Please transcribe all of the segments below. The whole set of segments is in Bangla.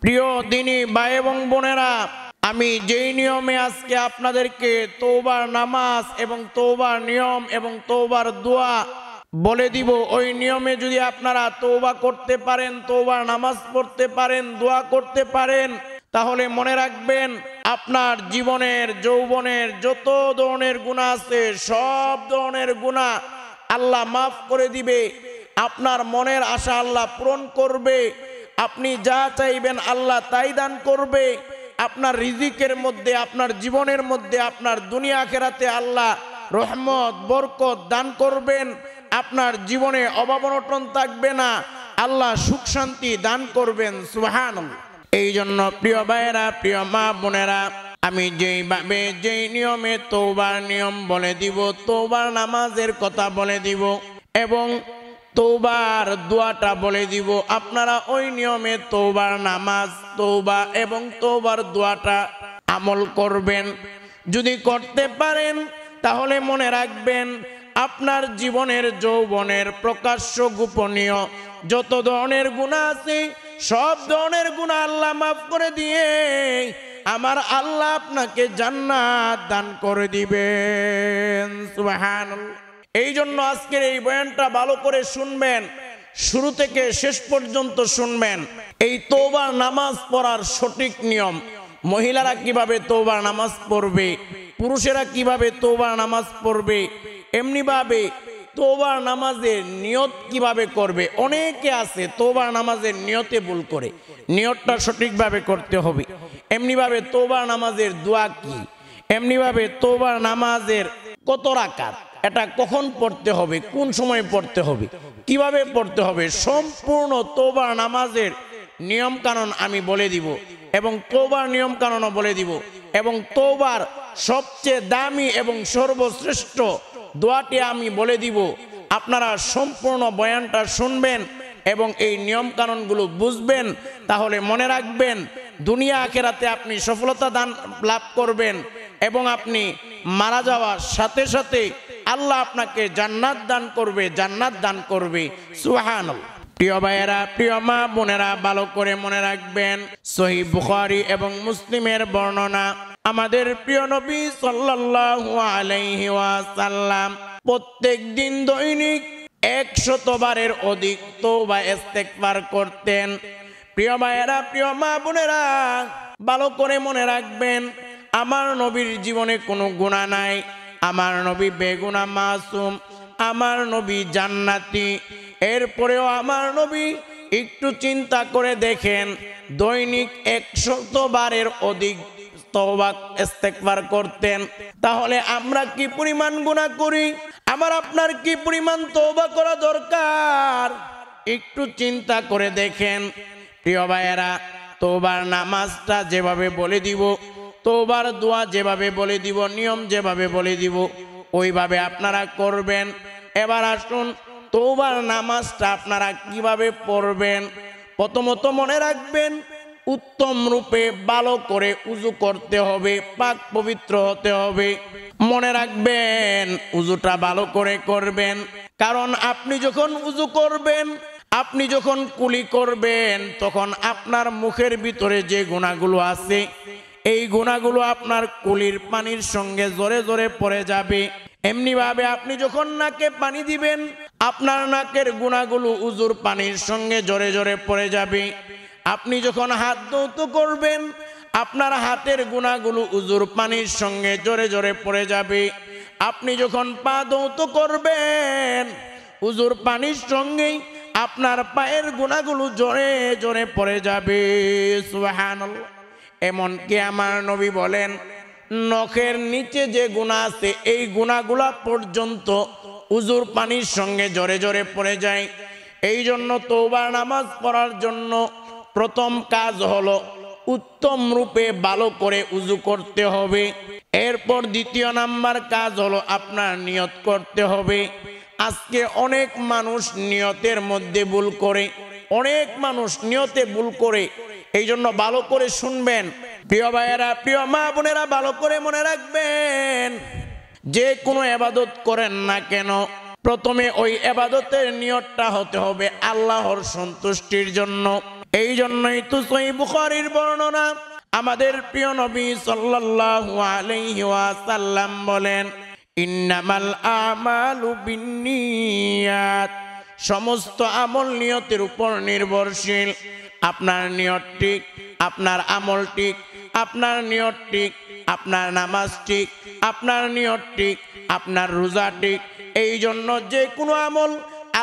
প্রিয় দিনী ভাই এবং বোনেরা, আমি যেই নিয়মে আজকে আপনাদেরকে তওবার নামাজ এবং তওবার নিয়ম এবং তওবার দোয়া বলে দিব, ওই নিয়মে যদি আপনারা তওবা করতে পারেন, তওবার নামাজ পড়তে পারেন, দোয়া করতে পারেন, তাহলে মনে রাখবেন আপনার জীবনের যৌবনের যত ধরনের গুনাহ আছে সব ধরনের গুনাহ আল্লাহ মাফ করে দিবে। আপনার মনের আশা আল্লাহ পূরণ করবে। আপনি যা চাইবেন আল্লাহ তাই দান করবে। আপনার রিজিকের মধ্যে, আপনার জীবনের মধ্যে, আপনার দুনিয়া আখিরাতে আল্লাহ রহমত বরকত দান করবেন। আপনার জীবনে অভাব অনটন থাকবে না, আল্লাহ সুখ শান্তি দান করবেন। সুবহানাল্লাহ। এই জন্য প্রিয় ভাইয়েরা, প্রিয় মা বোনেরা, আমি যেইভাবে যেই নিয়মে তওবার নিয়ম বলে দিব, তওবার নামাজের কথা বলে দিব এবং তওবার দোয়াটা বলে দিব, আপনারা ওই নিয়মে তওবার নামাজ, তওবা এবং তওবার দোয়াটা আমল করবেন। যদি করতে পারেন তাহলে মনে রাখবেন আপনার জীবনের যৌবনের প্রকাশ্য গোপনীয় যত ধরনের গুনাহ আছে সব ধরনের গুনাহ আল্লাহ মাফ করে দিয়ে আমার আল্লাহ আপনাকে জান্নাত দান করে দিবেন। সুবহানাল্লাহ। এই জন্য আজকের এই বয়ানটা ভালো করে শুনবেন, শুরু থেকে শেষ পর্যন্ত শুনবেন। এই তওবার নামাজ পড়ার সঠিক নিয়ম, মহিলারা কিভাবে তওবার নামাজ পড়বে, পুরুষেরা কিভাবে তওবার নামাজ পড়বে, এমনিভাবে তওবার নামাজের নিয়ত কিভাবে করবে। অনেকে আছে তওবার নামাজের নিয়তে ভুল করে, নিয়তটা সঠিকভাবে করতে হবে। এমনিভাবে তওবার নামাজের দোয়া কি, এমনিভাবে তওবার নামাজের কত রাকাত, এটা কখন পড়তে হবে, কোন সময় পড়তে হবে, কিভাবে পড়তে হবে, সম্পূর্ণ তওবার নামাজের নিয়ম কানুন আমি বলে দিব এবং তওবার নিয়ম কানুনও বলে দিব এবং তওবার সবচেয়ে দামি এবং সর্বশ্রেষ্ঠ দোয়াটি আমি বলে দিব। আপনারা সম্পূর্ণ বয়ানটা শুনবেন এবং এই নিয়ম কানুনগুলো বুঝবেন, তাহলে মনে রাখবেন দুনিয়া আখিরাতে আপনি সফলতা দান লাভ করবেন এবং আপনি মারা যাওয়ার সাথে সাথে আল্লাহ আপনাকে জান্নাত দান করবে, জান্নাত দান করবে। সুবহানাল্লাহ। প্রিয় ভাইয়েরা, প্রিয় মা বোনেরা, ভালো করে মনে রাখবেন সহিহ বুখারী এবং মুসলিমের বর্ণনা, আমাদের প্রিয় নবী সাল্লাল্লাহু আলাইহি ওয়াসাল্লাম প্রত্যেক দিন দৈনিক 100 বারের অধিক তওবা ইস্তেগফার করতেন। প্রিয় ভাইয়েরা, প্রিয় মা বোনেরা, ভালো করে মনে রাখবেন আমার নবীর জীবনে কোনো গুনাহ নাই, আমার নবী বেগুনাহ মাসুম, আমার নবী জান্নাতি। এরপরেও আমার নবী একটু চিন্তা করে দেখেন দৈনিক 100 বারের অধিক তওবা ইস্তেগফার করতেন, তাহলে আমরা কি পরিমাণ গুনাহ করি, আমার আপনার কি পরিমাণ তওবা করা দরকার, একটু চিন্তা করে দেখেন। প্রিয় ভাইয়েরা, তওবার নামাজটা যেভাবে বলে দিব, তওবার দোয়া যেভাবে বলে দিব, নিয়ম যেভাবে বলে দিব, ওইভাবে আপনারা করবেন। এবার আসুন তওবার নামাজটা আপনারা কিভাবে পড়বেন। প্রথমত মনে রাখবেন উত্তম রূপে ভালো করে উযু করতে হবে, পাক পবিত্র হতে হবে। মনে রাখবেন উযুটা ভালো করে করবেন, কারণ আপনি যখন উযু করবেন, আপনি যখন কুলি করবেন, তখন আপনার মুখের ভিতরে যে গুনাহগুলো আছে এই গুনাহগুলো আপনার কুলির পানির সঙ্গে জোরে জোরে পড়ে যাবে। এমনিভাবে আপনি যখন নাকে পানি দিবেন, আপনার নাকের গুনাহগুলো উযুর পানির সঙ্গে জোরে জোরে পড়ে যাবে। আপনি যখন হাত ধৌত করবেন, আপনার হাতের গুনাহগুলো উযুর পানির সঙ্গে জোরে জোরে পড়ে যাবে। আপনি যখন পা ধৌত করবেন, উযুর পানির সঙ্গেই আপনার পায়ের গুনাহগুলো জোরে জোরে পড়ে যাবে। সুবহানাল্লাহ। এমনকি আমার নবী বলেন নখের নিচে যে গুনাহ আছে এই গুনাহগুলা পর্যন্ত উযুর পানির সঙ্গে জোরে জোরে পড়ে যায়। এই জন্য তওবার নামাজ পড়ার জন্য প্রথম কাজ হলো উত্তম রূপে ভালো করে উযু করতে হবে। এরপর দ্বিতীয় নাম্বার কাজ হলো আপনার নিয়ত করতে হবে। আজকে অনেক মানুষ নিয়তের মধ্যে ভুল করে, অনেক মানুষ নিয়তে ভুল করে। এই জন্য ভালো করে শুনবেন প্রিয় ভাইয়েরা, প্রিয় মা বোনেরা, ভালো করে মনে রাখবেন যে কোনো ইবাদত করেন না কেন প্রথমে ওই ইবাদতের নিয়তটা হতে হবে আল্লাহর সন্তুষ্টির জন্য। এই জন্যই তো সহিহ বুখারীর বর্ণনা, আমাদের প্রিয় নবী সাল্লাল্লাহু আলাইহি ওয়াসাল্লাম বলেন, ইন্নামাল আমালু বিন্নিয়াত, সমস্ত আমল নিয়তের উপর নির্ভরশীল। আপনার নিয়ত ঠিক, আপনার আমল ঠিক, আপনার নিয়ত ঠিক, আপনার নামাজ ঠিক, আপনার নিয়ত ঠিক, আপনার রোজা ঠিক। এই জন্য যে কোনো আমল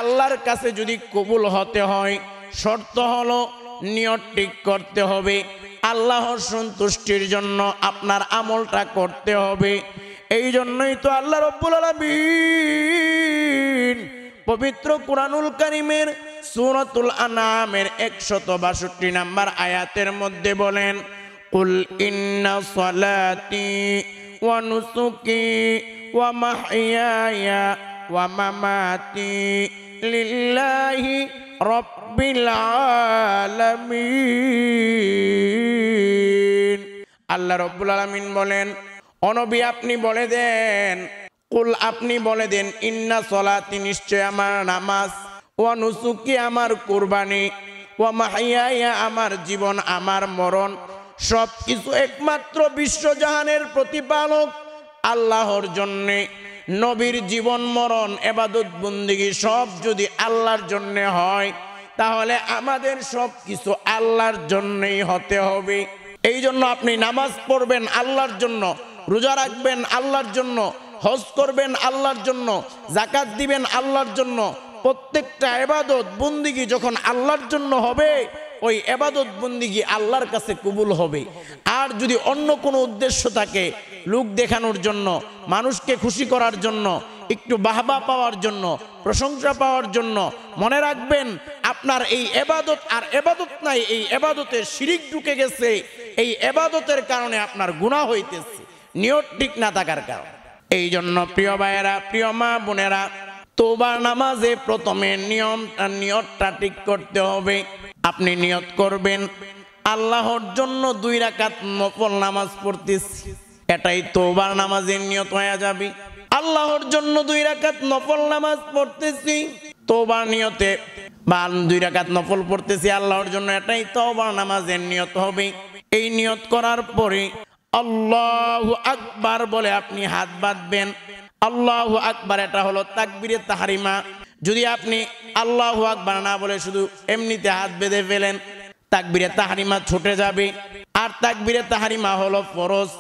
আল্লাহর কাছে যদি কবুল হতে হয়, শর্ত হলো নিয়ত ঠিক করতে হবে, আল্লাহর সন্তুষ্টির জন্য আপনার আমলটা করতে হবে। এই জন্যই তো আল্লাহ রাব্বুল আলামিন পবিত্র কুরআনুল কারীমের সূরাতুল আনআমের ১৬২ নম্বর আয়াতের মধ্যে বলেন, কুল ইন্না সলাতি ওয়া নুসুকি ওয়া মাহইয়ায়া ওয়া মামাতি লিল্লাহি রাব্বিল আলামিন। আল্লাহ রাব্বুল আলামিন বলেন, ও নবী আপনি বলে দেন, কুল আপনি বলে দেন, ইন্না সলাতি নিশ্চয় আমার নামাজ, ওয়া নুসুকি আমার কুরবানি, ওয়া মাহইয়ায়া আমার জীবন আমার মরণ, সব কিছু একমাত্র বিশ্বজাহানের প্রতিপালক আল্লাহর জন্যে। নবীর জীবন মরণ ইবাদত বন্দেগী সব যদি আল্লাহর জন্যে হয়, তাহলে আমাদের সব কিছু আল্লাহর জন্যই হতে হবে। এই জন্য আপনি নামাজ পড়বেন আল্লাহর জন্য, রোজা রাখবেন আল্লাহর জন্য, হজ করবেন আল্লাহর জন্য, যাকাত দিবেন আল্লাহর জন্য। প্রত্যেকটা ইবাদত বন্দেগী যখন আল্লাহর জন্য হবে, ওই ইবাদত বন্দেগী আল্লাহর কাছে কবুল হবে। আর যদি অন্য কোনো উদ্দেশ্য থাকে, লোক দেখানোর জন্য, মানুষকে খুশি করার জন্য, একটু বাহবা পাওয়ার জন্য, প্রশংসা পাওয়ার জন্য, মনে রাখবেন আপনার এই ইবাদত আর ইবাদত নাই, এই ইবাদতে শিরিক ঢুকে গেছে। এই ইবাদতের কারণে আপনার গুনাহ হইতেছে, নিয়ত ঠিক না থাকার কারণে। এই জন্য প্রিয় ভাইয়েরা, প্রিয় মা বোনেরা, তওবার নামাজে প্রথমে নিয়তটা ঠিক করতে হবে। আপনি নিয়ত করবেন আল্লাহর জন্য 2 রাকাত নফল নামাজ পড়তেছি, এটাই তওবার নামাজের নিয়ত হয়ে যাবে। আল্লাহর জন্য 2 রাকাত নফল নামাজ পড়তেছি, তওবার নিয়তে, বা 2 রাকাত নফল পড়তেছি আল্লাহর জন্য, এটাই তওবার নামাজের নিয়ত হবে। এই নিয়ত করার পরে আল্লাহু আকবার বলে আপনি হাত বাঁধবেন। আল্লাহু আকবার এটা হলো তাকবীরে তাহরিমা। যদি আপনি আল্লাহু আকবার না বলে শুধু এমনিতে হাত বেঁধে ফেলেন, তাকবীরে তাহরিমা ছুটে যাবে। আর তাকবীরে তাহরিমা হলো ফরজ,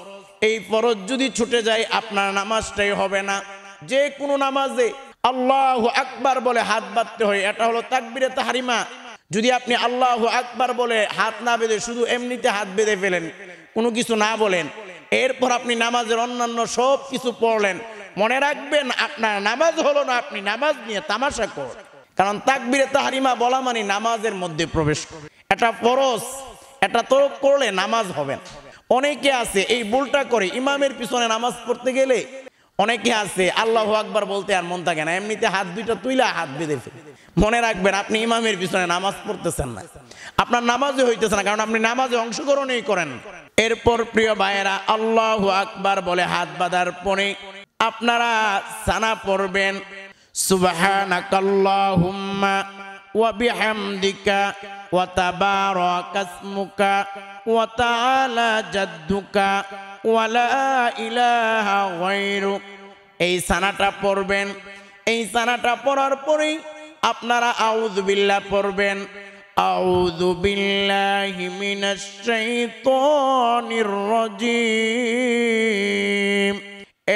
এই ফরজ যদি ছুটে যায় আপনার নামাজটাই হবে না। যে কোনো নামাজে আল্লাহু আকবার বলে হাত বাঁধতে হয়, এটা হলো তাকবীরে তাহরিমা। যদি আপনি আল্লাহু আকবার বলে হাত না বেঁধে শুধু এমনিতে হাত বেঁধে ফেলেন, কোনো কিছু না বলেন, এরপর আপনি নামাজের অন্যান্য সব কিছু পড়লেন, মনে রাখবেন আপনার নামাজ হলো না, আপনি নামাজ নিয়ে তামাশা করেন। কারণ তাকবীরে তাহরিমা বলা মানে নামাজের মধ্যে প্রবেশ করে, এটা ফরজ, এটা তো করলে নামাজ হবে না। অনেকে আছে এই ভুলটা করে, ইমামের পিছনে নামাজ পড়তে গেলে অনেকে আছে আল্লাহু আকবার বলতে আর মন থাকে না, এমনিতে হাত দুইটা তুইলা হাত বেঁধে ফেলে। মনে রাখবেন আপনি ইমামের পিছনে নামাজ পড়তেছেন না, আপনার নামাজে হইতেছে না, কারণ আপনি নামাজে অংশগ্রহণই করেন। এরপর প্রিয় ভাইয়েরা, আল্লাহু আকবার বলে হাত বাঁধার পরে আপনারা সানা পড়বেন, সুবহানাকাল্লাহুম্মা ওয়া বিহামদিকা ওয়া তাবারাকাসমুকা ওয়া তাআলা জাদ্দুকা ওয়া লা ইলাহা গায়রুক। এই সানাটা পড়বেন। এই সানাটা পড়ার পরেই আপনারা আউযু বিল্লাহ পড়বেন, আউযু বিল্লাহি মিনাশ শাইতানির রাজীম।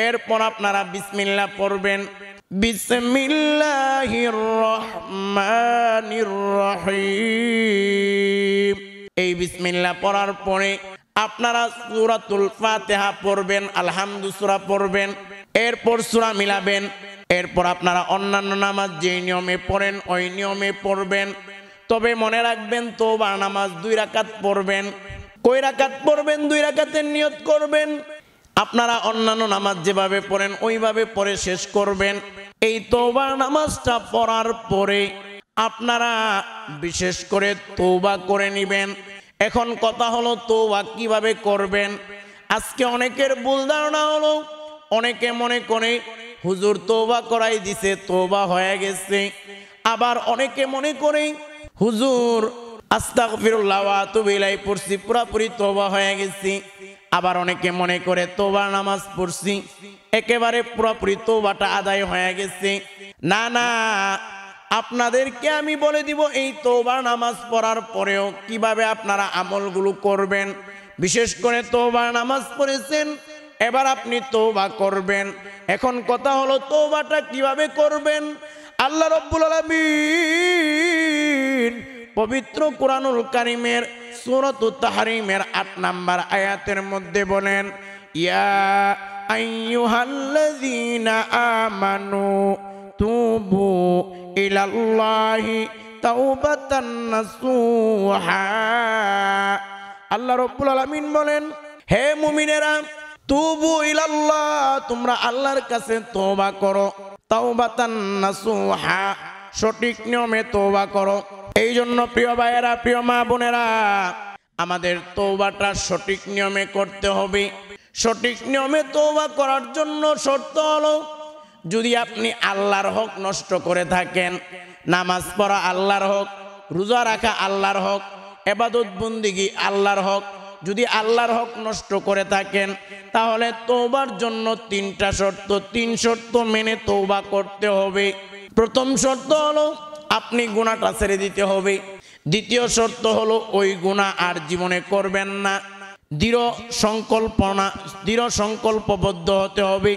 এরপর আপনারা বিসমিল্লাহ পড়বেন, বিসমিল্লাহির রহমানির রহিম। এই বিসমিল্লাহ পড়ার পরে আপনারা সূরাতুল ফাতিহা পড়বেন, আলহামদু সূরা পড়বেন, এরপর সূরা মিলাবেন। এরপর আপনারা অন্যান্য নামাজ যে নিয়মে পড়েন ওই নিয়মে পড়বেন। তবে মনে রাখবেন তওবার নামাজ 2 রাকাত পড়বেন। কয় রাকাত পড়বেন? 2 রাকাতের নিয়ত করবেন। আপনারা অন্যান্য নামাজ যেভাবে পড়েন ওইভাবে পড়ে শেষ করবেন। এই তওবার নামাজটা পড়ার পরে আপনারা বিশেষ করে তওবা করে নেবেন। এখন কথা হলো তওবা কিভাবে করবেন। আজকে অনেকের ভুল ধারণা হলো, অনেকে মনে করে হুজুর তওবা করাই দিছে, তওবা হয়ে গেছে। আবার অনেকে মনে করে হুজুর আস্তাগফিরুল্লাহ ওয়া আতুবু ইলাইহি পড়ছি, পুরোপুরি তওবা হয়ে গেছি। আবার অনেকে মনে করে তওবার নামাজ পড়ছি, একেবারে পুরোপুরি তওবাটা আদায় হয়ে গেছে। না না, আপনাদেরকে আমি বলে দিব এই তওবার নামাজ পড়ার পরেও কিভাবে আপনারা আমলগুলো করবেন। বিশেষ করে তওবার নামাজ পড়েছেন, এবার আপনি তওবা করবেন। এখন কথা হলো তওবাটা কিভাবে করবেন। আল্লাহ রাব্বুল আলামিন পবিত্র কুরআনুল কারীমের সূরাতুত তাহরীমের ৮ নম্বর আয়াতের মধ্যে বলেন, ইয়া আইয়ুহাল্লাযীনা আমানু তুবু ইলাল্লাহি তাওবাতান নাসুহা। আল্লাহ রাব্বুল আলামিন বলেন, হে মুমিনেরা, তুবু ইলাল্লাহ, তোমরা আল্লাহর কাছে তওবা করো। তাওবাতান নাসুহা, সঠিক নিয়মে তওবা করো। এই জন্য প্রিয় ভাইয়েরা, প্রিয় মা বোনেরা, আমাদের তওবাটা সঠিক নিয়মে করতে হবে। সঠিক নিয়মে তওবা করার জন্য শর্ত হলো, যদি আপনি আল্লাহর হক নষ্ট করে থাকেন, নামাজ পড়া আল্লাহর হক, রোজা রাখা আল্লাহর হক, ইবাদত বন্দেগী আল্লাহর হক, যদি আল্লাহর হক নষ্ট করে থাকেন, তাহলে তওবার জন্য 3টা শর্ত, 3 শর্ত মেনে তওবা করতে হবে। প্রথম শর্ত হলো আপনি গুনাহটা ছেড়ে দিতে হবে। দ্বিতীয় শর্ত হলো ওই গুনাহ আর জীবনে করবেন না। দৃঢ় সংকল্পবদ্ধ হতে হবে,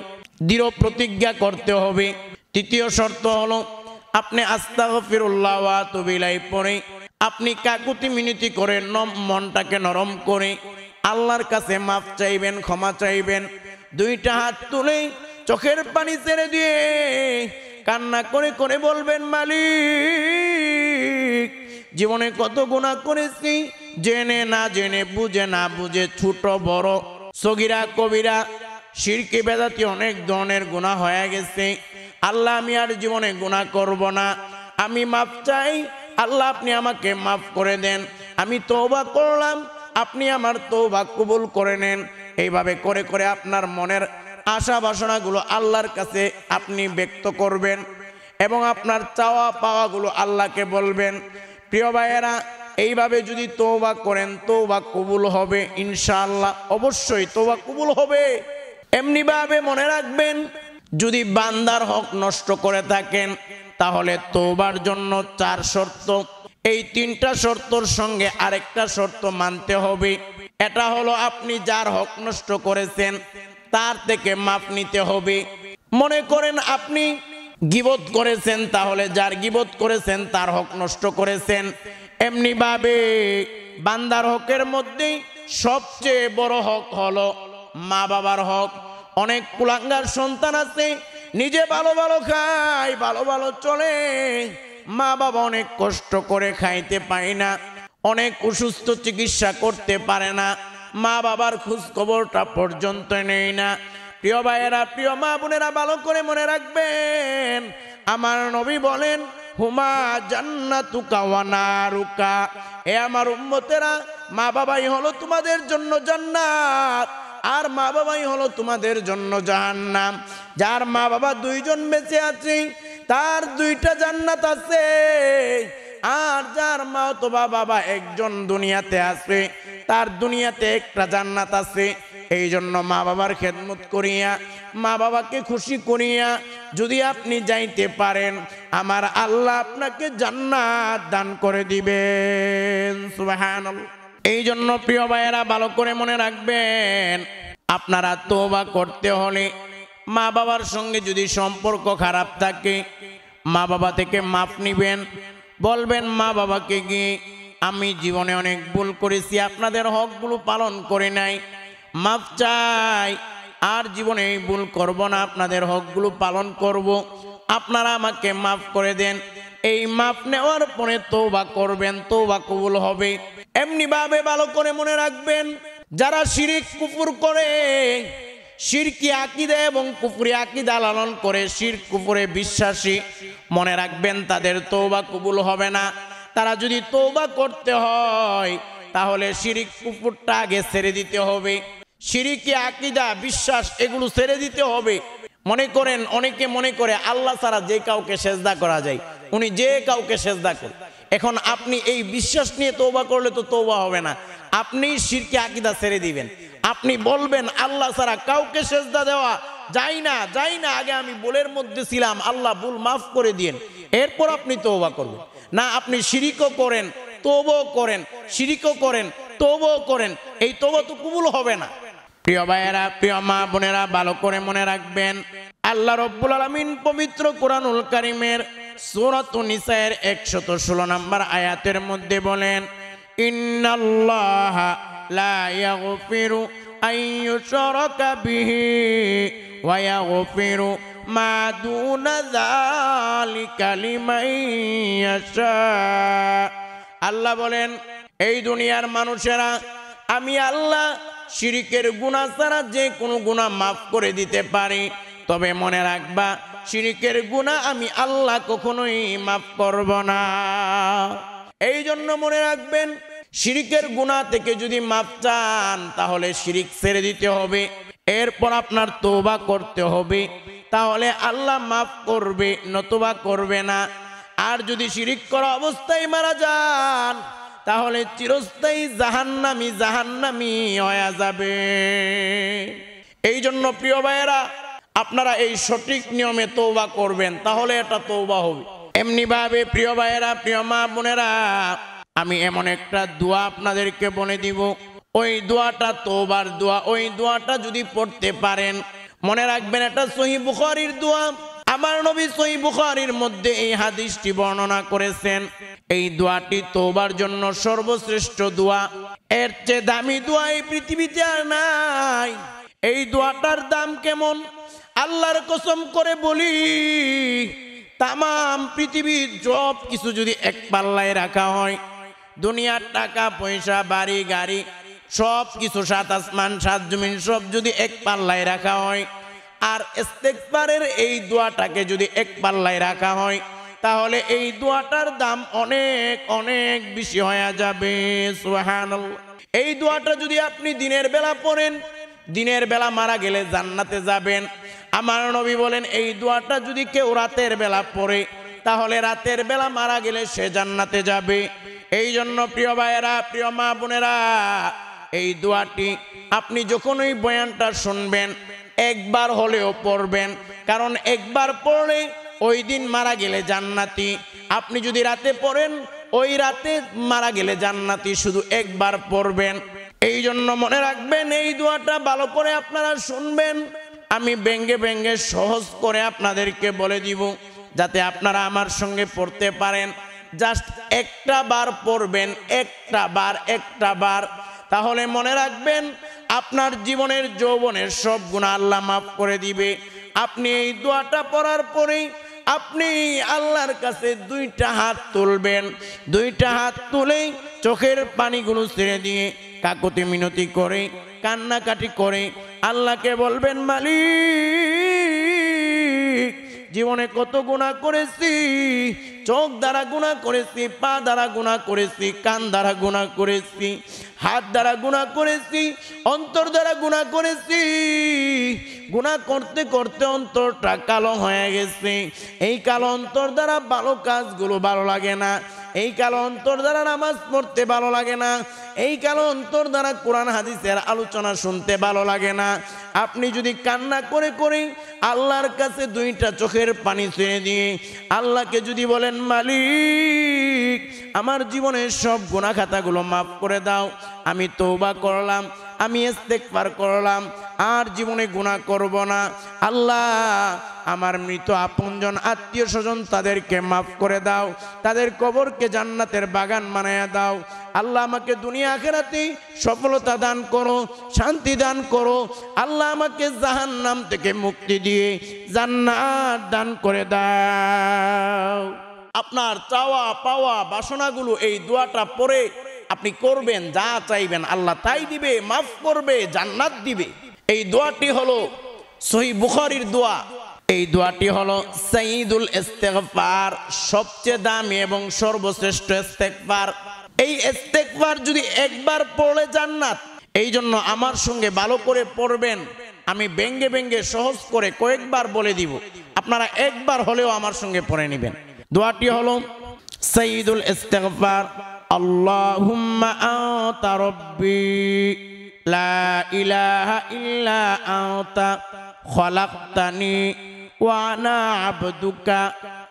দৃঢ় প্রতিজ্ঞা করতে হবে। তৃতীয় শর্ত হলো আপনি আস্তাগফিরুল্লাহ ওয়া আতুবু ইলাইহি পড়ে আপনি কাকুতি মিনতি করে মনটাকে নরম করে আল্লাহর কাছে মাফ চাইবেন, ক্ষমা চাইবেন। 2টা হাত তুলে চোখের পানি ছেড়ে দিয়ে কান্না করে করে বলবেন, মালিক, জীবনে কত গুনাহ করেছি, জেনে না জেনে, বুঝে না বুঝে, ছোট বড়, সগীরা কবিরা, শিরকি বেদাতি অনেক ধরনের গুনাহ হয়ে গেছে। আল্লাহ, আমি আর জীবনে গুনাহ করব না, আমি মাফ চাই। আল্লাহ, আপনি আমাকে মাফ করে দেন। আমি তওবা করলাম, আপনি আমার তওবা কবুল করে নেন। এইভাবে করে করে আপনার মনের আশা বাসনাগুলো আল্লাহর কাছে আপনি ব্যক্ত করবেন এবং আপনার চাওয়া পাওয়াগুলো আল্লাহকে বলবেন। প্রিয় ভাইয়েরা, এইভাবে যদি তওবা করেন, তওবা কবুল হবে ইনশাআল্লাহ। অবশ্যই তওবা কবুল হবে। এমনিভাবে মনে রাখবেন, যদি বান্দার হক নষ্ট করে থাকেন, তাহলে তওবার জন্য 4 শর্ত। এই 3টা শর্তর সঙ্গে আরেকটা শর্ত মানতে হবে। এটা হলো আপনি যার হক নষ্ট করেছেন তার থেকে মাফ নিতে হবে। মনে করেন আপনি গীবত করেছেন, তাহলে যার গীবত করেছেন তার হক নষ্ট করেছেন। এমনিভাবে বান্দার হকের মধ্যে সবচেয়ে বড় হক হলো মা বাবার হক। অনেক কুলাঙ্গার সন্তান আছে, নিজে ভালো ভালো খায়, ভালো ভালো চলে, মা বাবা অনেক কষ্ট করে খাইতে পায় না, অনেক অসুস্থ, চিকিৎসা করতে পারে না, মা বাবার খোঁজ খবরটা পর্যন্ত নেই না। প্রিয় ভাইয়েরা, প্রিয় মা বোনেরা, ভালো করে মনে রাখবেন, আমার নবী বলেন, হুমা জান্নাতুকা ওয়া নারুকা। এ আমার উম্মতেরা, মা বাবাই হলো তোমাদের জন্য জান্নাত, আর মা বাবাই হলো তোমাদের জন্য জাহান্নাম। যার মা বাবা 2 জন বেঁচে আছে তার 2টা জান্নাত আছে, আর যার মা অথবা বাবা 1 জন দুনিয়াতে আছে তার দুনিয়াতে 1টা জান্নাত আছে। এই জন্য মা বাবার খেদমত করিয়া, মা বাবাকে খুশি করিয়া যদি আপনি যাইতে পারেন, আমার আল্লাহ আপনাকে জান্নাত দান করে দিবেন। সুবহানাল্লাহ। এই জন্য প্রিয় ভাইয়েরা, ভালো করে মনে রাখবেন, আপনারা তওবা করতে হলে মা বাবার সঙ্গে যদি সম্পর্ক খারাপ থাকে, মা বাবা থেকে মাফ নিবেন। বলবেন মা বাবাকে গিয়ে, আমি জীবনে অনেক ভুল করেছি, আপনাদের হকগুলো পালন করে নাই, মাফ চাই, আর জীবনে এই ভুল করব না, আপনাদের হকগুলো পালন করব, আপনারা আমাকে মাফ করে দেন। এই মাফ নেওয়ার পরে তওবা করবেন, তওবা কবুল হবে। এমনিভাবে ভালো করে মনে রাখবেন, যারা শিরক কুফর করে, শিরকি আকীদা এবং কুফরি আকীদা লালন করে, শিরক কুফরে বিশ্বাসী, মনে রাখবেন তাদের তওবা কবুল হবে না। তারা যদি তওবা করতে হয়, তাহলে শিরক কুফরটা আগে ছেড়ে দিতে হবে। শিরকি আকীদা, বিশ্বাস, এগুলো ছেড়ে দিতে হবে। মনে করেন, অনেকে মনে করে আল্লাহ ছাড়া যে কাউকে সেজদা করা যায়, উনি যে কাউকে সেজদা করে, এখন আপনি এই বিশ্বাস নিয়ে তওবা করলে তো তওবা হবে না, আপনি শিরকে আকীদা ছেড়ে দিবেন। আপনি বলবেন আল্লাহ ছাড়া কাউকে সেজদা দেওয়া যায় না, আগে আমি ভুলের মধ্যে ছিলাম, আল্লাহ ভুল মাফ করে দিয়েন, এরপর আপনি তওবা করবেন। না আপনি শিরিকও করেন, তওবাও করেন, শিরিকও করেন, তওবাও করেন, এই তওবা তো কবুল হবে না। প্রিয় ভাইয়েরা, প্রিয় মা বোনেরা, ভালো করে মনে রাখবেন, আল্লাহ রাব্বুল আলামিন পবিত্র কোরআনুল কারীমের সূরাতুন নিসায়ের 116 নম্বর আয়াতের মধ্যে বলেন, ইন্নাল্লাহা লা ইয়াগফিরু আন ইউশরাকা বিহি ওয়া ইয়াগফিরু মা দুনা যালিকা লিমান ইয়াশা। আল্লাহ বলেন, এই দুনিয়ার মানুষেরা, আমি আল্লাহ শিরিকের গুনাহ ছাড়া যে কোনো গুনাহ মাফ করে দিতে পারি, তবে মনে রাখবা শিরিকের গুনাহ আমি আল্লাহ কখনোই মাফ করব না। এই জন্য মনে রাখবেন, শিরিকের গুনাহ থেকে যদি মাফ চান তাহলে শিরিক ছেড়ে দিতে হবে, এরপর আপনার তওবা করতে হবে, তাহলে আল্লাহ মাফ করবে, নতুবা করবে না। আর যদি শিরিক করা অবস্থায় মারা যান তাহলে চিরস্থায়ী জাহান্নামী হয়ে যাবে। এই জন্য প্রিয় ভাইয়েরা, আপনারা এই সঠিক নিয়মে তওবা করবেন, তাহলে এটা তওবা হবে। এমনি ভাবে প্রিয় ভাইয়েরা, প্রিয় মা বোনেরা, আমি এমন একটা দোয়া আপনাদেরকে বলে দিব, ওই দোয়াটা তওবার দোয়া। ওই দোয়াটা যদি পড়তে পারেন, মনে রাখবেন এটা সহিহ বুখারীর দোয়া। আমার নবী সহিহ বুখারীর মধ্যে এই হাদিসটি বর্ণনা করেছেন। এই দোয়াটি তওবার জন্য সর্বশ্রেষ্ঠ দোয়া, এর চেয়ে দামি দোয়া এই পৃথিবীতে আর নাই। এই দোয়াটার দাম কেমন, আল্লাহর কসম করে বলি, তামাম পৃথিবীর সব কিছু যদি এক পাল্লায় রাখা হয়, দুনিয়ার টাকা পয়সা, বাড়ি গাড়ি, সব কিছু, সাত আসমান সাত জমিন সব যদি এক পাল্লায় রাখা হয়, আর ইস্তেগফারের এই দোয়াটাকে যদি এক পাল্লায় রাখা হয়, তাহলে এই দোয়াটার দাম অনেক অনেক বেশি হয়ে যাবে। সুবহানাল্লাহ। এই দোয়াটা যদি আপনি দিনের বেলা পড়েন, দিনের বেলা মারা গেলে জান্নাতে যাবেন। আমার নবী বলেন, এই দোয়াটা যদি কেউ রাতের বেলা পড়ে, তাহলে রাতের বেলা মারা গেলে সে জান্নাতে যাবে। এই জন্য প্রিয় ভাইয়েরা, প্রিয় মা বোনেরা, এই দোয়াটি আপনি যখন ওই বয়ানটা শুনবেন একবার হলেও পড়বেন, কারণ একবার পড়লে ওই দিন মারা গেলে জান্নাতি। আপনি যদি রাতে পড়েন, ওই রাতে মারা গেলে জান্নাতি, শুধু একবার পড়বেন। এই জন্য মনে রাখবেন, এই দোয়াটা ভালো করে আপনারা শুনবেন। আমি ব্যঙ্গে ব্যঙ্গে সহজ করে আপনাদেরকে বলে দিব, যাতে আপনারা আমার সঙ্গে পড়তে পারেন। জাস্ট একটা বার পড়বেন, একটা বার, তাহলে মনে রাখবেন আপনার জীবনের যৌবনের সব গুনাহ আল্লাহ মাফ করে দিবে। আপনি এই দোয়াটা পড়ার পরেই আপনি আল্লাহর কাছে দুইটা হাত তুলবেন, দুইটা হাত তুলেই চোখের পানিগুলো ছেড়ে দিয়ে কাকুতি মিনতি করে, কান্নাকাটি করে আল্লাহকে বলবেন, মালিক, জীবনে কত গুনাহ করেছি, চোখ দ্বারা গুনাহ করেছি, পা দ্বারা গুনাহ করেছি, কান দ্বারা গুনাহ করেছি, হাত দ্বারা গুনাহ করেছি, অন্তর দ্বারা গুনাহ করেছি। গুনাহ করতে করতে অন্তরটা কালো হয়ে গেছে। এই কালো অন্তর দ্বারা ভালো কাজগুলো ভালো লাগে না, এই কালো অন্তর দ্বারা নামাজ পড়তে ভালো লাগে না, এই কালো অন্তর দ্বারা কোরআন হাদিসের আলোচনা শুনতে ভালো লাগে না। আপনি যদি কান্না করে করে আল্লাহর কাছে দুইটা চোখের পানি ছেড়ে দিয়ে আল্লাহকে যদি বলেন, মালিক, আমার জীবনের সব গুনাহ খাতাগুলো মাফ করে দাও, আমি তওবা করলাম, আমি ইস্তেগফার করলাম, আর জীবনে গুনাহ করব না। আল্লাহ, আমার মৃত আপনজন আত্মীয় স্বজন তাদেরকে মাফ করে দাও, তাদের কবরকে জান্নাতের বাগান বানায়া দাও। আল্লাহ, আমাকে দুনিয়া আখিরাতে সফলতা দান করো, শান্তি দান করো। আল্লাহ, আমাকে জাহান্নাম থেকে মুক্তি দিয়ে জান্নাত দান করে দাও। আপনার চাওয়া পাওয়া বাসনাগুলো এই দোয়াটা পড়ে আপনি করবেন, যা চাইবেন আল্লাহ তাই দিবে, মাফ করবে, জান্নাত দিবে। এই দোয়াটি হলো সহিহ বুখারীর দোয়া। এই দোয়াটি হলো সাইয়্যিদুল ইস্তেগফার, সবচেয়ে দামি এবং সর্বশ্রেষ্ঠ ইস্তেগফার। এই ইস্তেগফার যদি একবার পড়লে জান্নাত। এই জন্য আমার সঙ্গে ভালো করে পড়বেন। আমি ব্যঙ্গে ব্যঙ্গে সহজ করে কয়েকবার বলে দিব, আপনারা একবার হলেও আমার সঙ্গে পড়ে নেবেন। দোয়াটি হলো, সাইয়্যিদুল ইস্তিগফার আল্লাহুম্মা আনতা রাব্বি লা ইলাহা ইল্লা আনতা খলাকতানি ওয়া আনা আবদুকা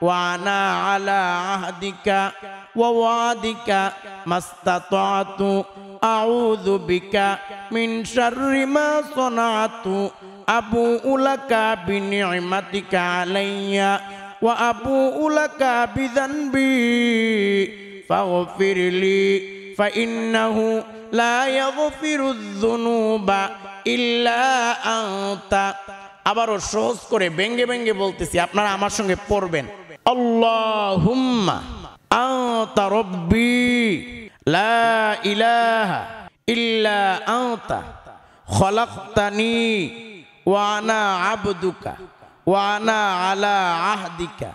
ওয়া আনা আলা আহদিকা ওয়া ওয়াদিকা মাস্তাতাতু আউযু বিকা মিন শাররি মা সানাতু আবুউ লাকা বিনি'মাতিকা আলাইয়া ওয়া আবুউ লাকা বিযানবি ফাগফিরলি ফাইন্নাহু লা ইয়াগফিরুয যুনুবা ইল্লা আনতা। আবারও সহজ করে ব্যঙ্গে ব্যঙ্গে বলতেছি, আপনারা আমার সঙ্গে পড়বেন। আল্লাহুম্মা আনতা রাব্বি লা ইলাহা ইল্লা আনতা খলাকতানি ওয়া আনা আবদুকা ওয়া আনা আলা আহদিকা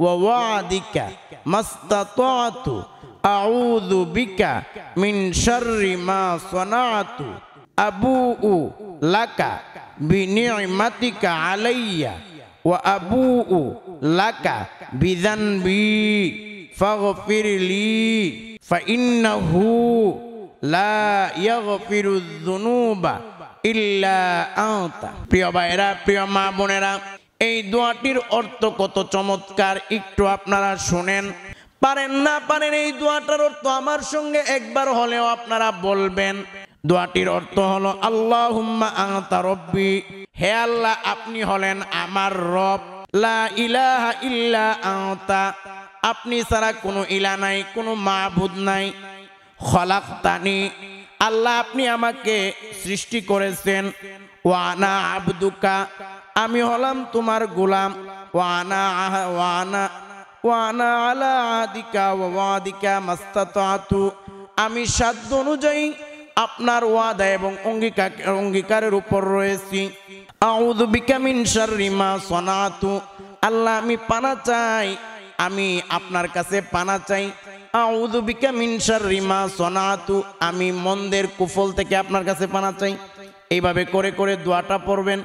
ওয়া ওয়াদিকা মাস্তাতাতু আউযু বিকা মিন শাররি মা সানাতু আবুউ লাকা বিনি'মাতিকা আলাইয়া ওয়া আবুউ লাকা বিযানবি ফাগফিরলি ফাইন্নাহু লা ইয়াগফিরুয যুনুবা ইল্লা আনতা। প্রিয় ভাইরা, প্রিয় মা বোনেরা, এই দোয়াটির অর্থ কত চমৎকার, একটু আপনারা শুনেন। পারেন না পারেন এই দোয়াটার অর্থ আমার সঙ্গে একবার হলেও আপনারা বলবেন। দোয়াটির অর্থ হলো আল্লাহুম্মা আনতা রাব্বি, হে আল্লাহ আপনি হলেন আমার রব, লা ইলাহা ইল্লা আনতা, আপনি ছাড়া কোনো ইলা নাই, কোনো মাবুদ নাই, খলাকতানি, আল্লাহ আপনি আমাকে সৃষ্টি করেছেন, ওয়া আনা আবদুকা, আমি হলাম তোমার গোলাম, ওয়া আনা আলা আহদিকা ওয়া ওয়াদিকা মাস্তাতাতু, আমি সাধ্য অনুযায়ী আপনার ওয়াদা এবং অঙ্গীকারের উপর রয়েছি। আউযু বিকা মিন শাররি মা সানাতু, আল্লাহ আমি পানা চাই, আমি আপনার কাছে পানা চাই। আউযু বিকা মিন শাররি মা সানাতু, আমি মন্দের কুফল থেকে আপনার কাছে পানা চাই। এইভাবে করে করে দোয়াটা পড়বেন।